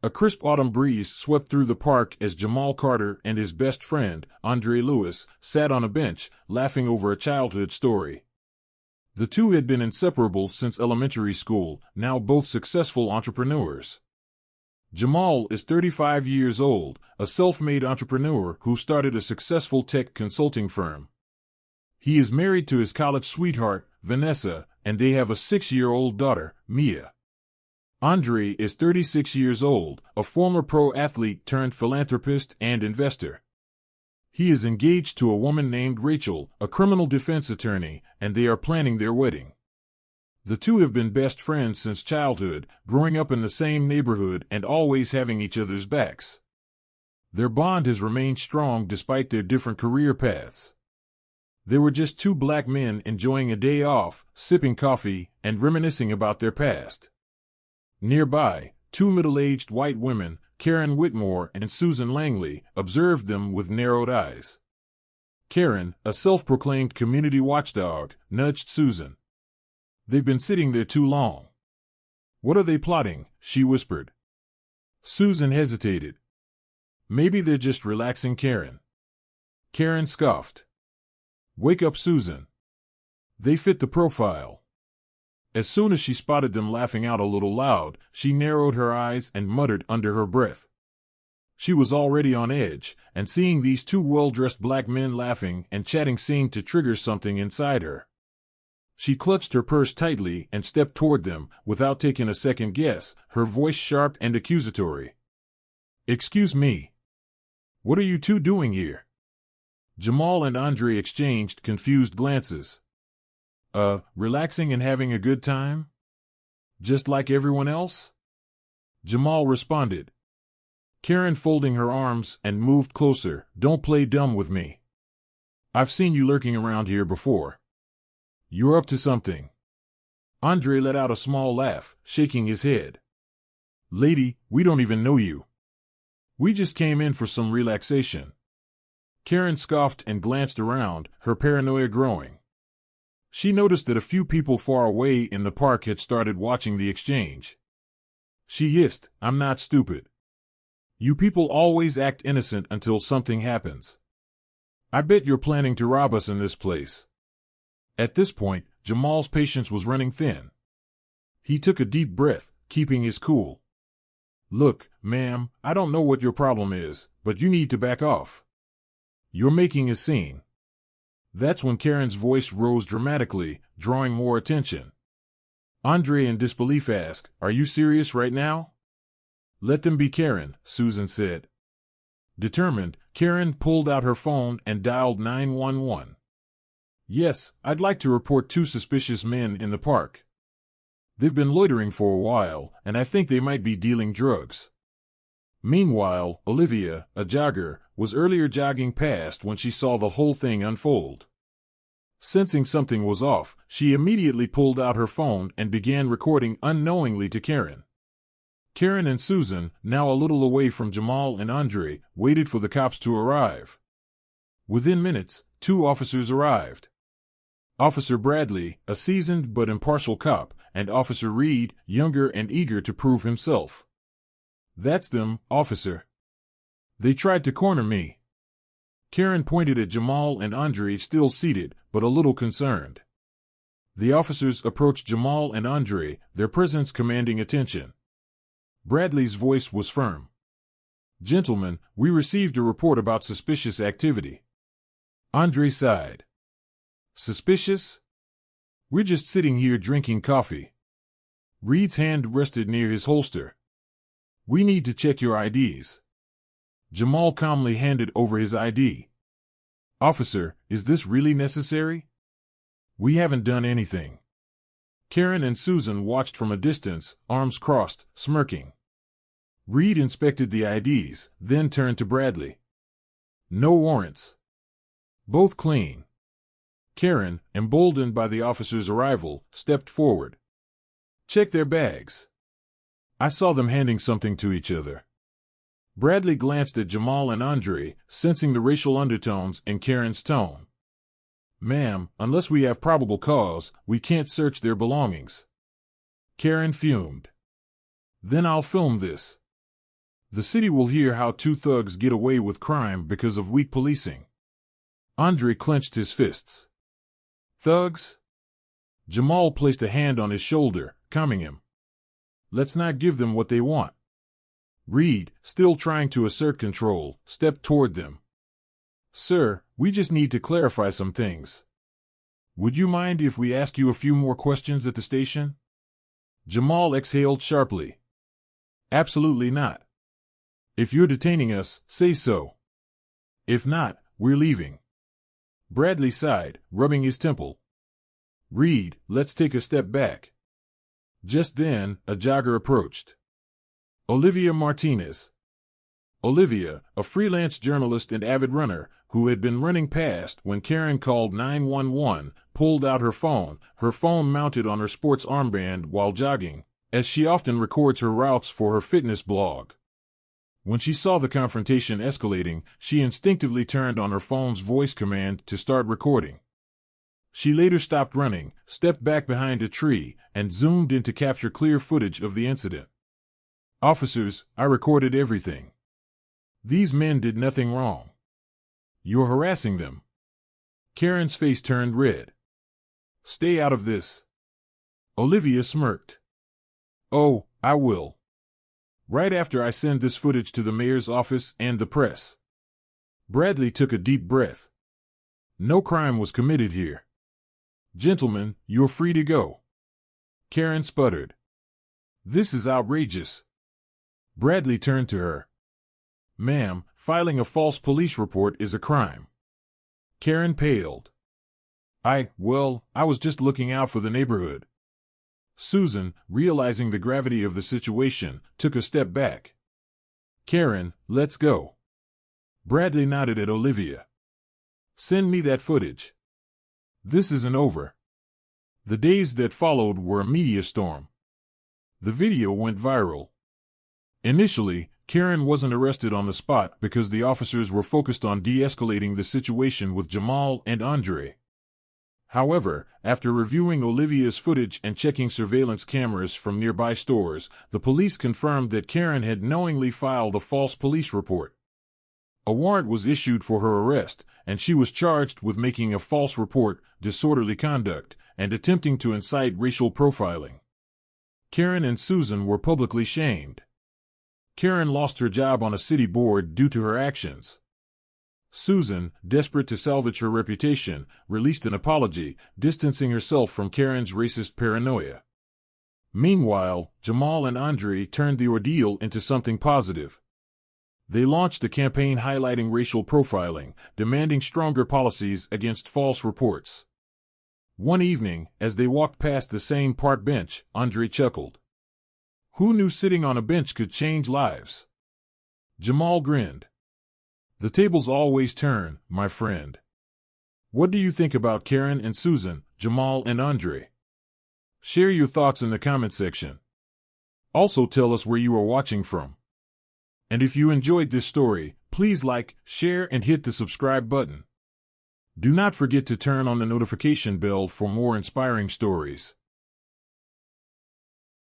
A crisp autumn breeze swept through the park as Jamal Carter and his best friend, Andre Lewis, sat on a bench, laughing over a childhood story. The two had been inseparable since elementary school, now both successful entrepreneurs. Jamal is 35 years old, a self-made entrepreneur who started a successful tech consulting firm. He is married to his college sweetheart, Vanessa, and they have a 6-year-old daughter, Mia. Andre is 36 years old, a former pro athlete turned philanthropist and investor. He is engaged to a woman named Rachel, a criminal defense attorney, and they are planning their wedding. The two have been best friends since childhood, growing up in the same neighborhood and always having each other's backs. Their bond has remained strong despite their different career paths. They were just two black men enjoying a day off, sipping coffee, and reminiscing about their past. Nearby, two middle-aged white women, Karen Whitmore and Susan Langley, observed them with narrowed eyes. Karen, a self-proclaimed community watchdog, nudged Susan. "They've been sitting there too long." "What are they plotting?" she whispered. Susan hesitated. "Maybe they're just relaxing, Karen." Karen scoffed. "Wake up, Susan. They fit the profile." As soon as she spotted them laughing out a little loud, she narrowed her eyes and muttered under her breath. She was already on edge, and seeing these two well-dressed black men laughing and chatting seemed to trigger something inside her. She clutched her purse tightly and stepped toward them, without taking a second guess, her voice sharp and accusatory. "Excuse me. What are you two doing here?" Jamal and Andre exchanged confused glances. Relaxing and having a good time? Just like everyone else?" Jamal responded. Karen folding her arms and moved closer. "Don't play dumb with me. I've seen you lurking around here before. You're up to something." Andre let out a small laugh, shaking his head. "Lady, we don't even know you. We just came in for some relaxation." Karen scoffed and glanced around, her paranoia growing. She noticed that a few people far away in the park had started watching the exchange. She hissed, "I'm not stupid. You people always act innocent until something happens. I bet you're planning to rob us in this place." At this point, Jamal's patience was running thin. He took a deep breath, keeping his cool. "Look, ma'am, I don't know what your problem is, but you need to back off. You're making a scene." That's when Karen's voice rose dramatically, drawing more attention. Andre in disbelief asked, "Are you serious right now?" "Let them be, Karen," Susan said. Determined, Karen pulled out her phone and dialed 911. "Yes, I'd like to report two suspicious men in the park. They've been loitering for a while, and I think they might be dealing drugs." Meanwhile, Olivia, a jogger, was earlier jogging past when she saw the whole thing unfold. Sensing something was off, she immediately pulled out her phone and began recording unknowingly to Karen. Karen and Susan, now a little away from Jamal and Andre, waited for the cops to arrive. Within minutes, two officers arrived. Officer Bradley, a seasoned but impartial cop, and Officer Reed, younger and eager to prove himself. "That's them, officer. They tried to corner me." Karen pointed at Jamal and Andre still seated, but a little concerned. The officers approached Jamal and Andre, their presence commanding attention. Bradley's voice was firm. "Gentlemen, we received a report about suspicious activity." Andre sighed. "Suspicious? We're just sitting here drinking coffee." Reed's hand rested near his holster. "We need to check your IDs." Jamal calmly handed over his ID. "Officer, is this really necessary? We haven't done anything." Karen and Susan watched from a distance, arms crossed, smirking. Reed inspected the IDs, then turned to Bradley. "No warrants. Both clean." Karen, emboldened by the officer's arrival, stepped forward. "Check their bags. I saw them handing something to each other." Bradley glanced at Jamal and Andre, sensing the racial undertones in Karen's tone. "Ma'am, unless we have probable cause, we can't search their belongings." Karen fumed. "Then I'll film this." The city will hear how two thugs get away with crime because of weak policing. Andre clenched his fists. Thugs? Jamal placed a hand on his shoulder, calming him. Let's not give them what they want. Reed, still trying to assert control, stepped toward them. Sir, we just need to clarify some things. Would you mind if we ask you a few more questions at the station? Jamal exhaled sharply. Absolutely not. If you're detaining us, say so. If not, we're leaving. Bradley sighed, rubbing his temple. Reed, let's take a step back. Just then, a jogger approached. Olivia Martinez. Olivia, a freelance journalist and avid runner, who had been running past when Karen called 911, pulled out her phone mounted on her sports armband while jogging, as she often records her routes for her fitness blog. When she saw the confrontation escalating, she instinctively turned on her phone's voice command to start recording. She later stopped running, stepped back behind a tree, and zoomed in to capture clear footage of the incident. Officers, I recorded everything. These men did nothing wrong. You're harassing them. Karen's face turned red. Stay out of this. Olivia smirked. Oh, I will. Right after I send this footage to the mayor's office and the press. Bradley took a deep breath. No crime was committed here. Gentlemen, you're free to go. Karen sputtered. This is outrageous. Bradley turned to her. Ma'am, filing a false police report is a crime. Karen paled. I was just looking out for the neighborhood. Susan, realizing the gravity of the situation, took a step back. Karen, let's go. Bradley nodded at Olivia. Send me that footage. This isn't over. The days that followed were a media storm. The video went viral. Initially, Karen wasn't arrested on the spot because the officers were focused on de-escalating the situation with Jamal and Andre. However, after reviewing Olivia's footage and checking surveillance cameras from nearby stores, the police confirmed that Karen had knowingly filed a false police report. A warrant was issued for her arrest, and she was charged with making a false report, disorderly conduct, and attempting to incite racial profiling. Karen and Susan were publicly shamed. Karen lost her job on a city board due to her actions. Susan, desperate to salvage her reputation, released an apology, distancing herself from Karen's racist paranoia. Meanwhile, Jamal and Andre turned the ordeal into something positive. They launched a campaign highlighting racial profiling, demanding stronger policies against false reports. One evening, as they walked past the same park bench, Andre chuckled. Who knew sitting on a bench could change lives? Jamal grinned. The tables always turn, my friend. What do you think about Karen and Susan, Jamal and Andre? Share your thoughts in the comment section. Also tell us where you are watching from. And if you enjoyed this story, please like, share, and hit the subscribe button. Do not forget to turn on the notification bell for more inspiring stories.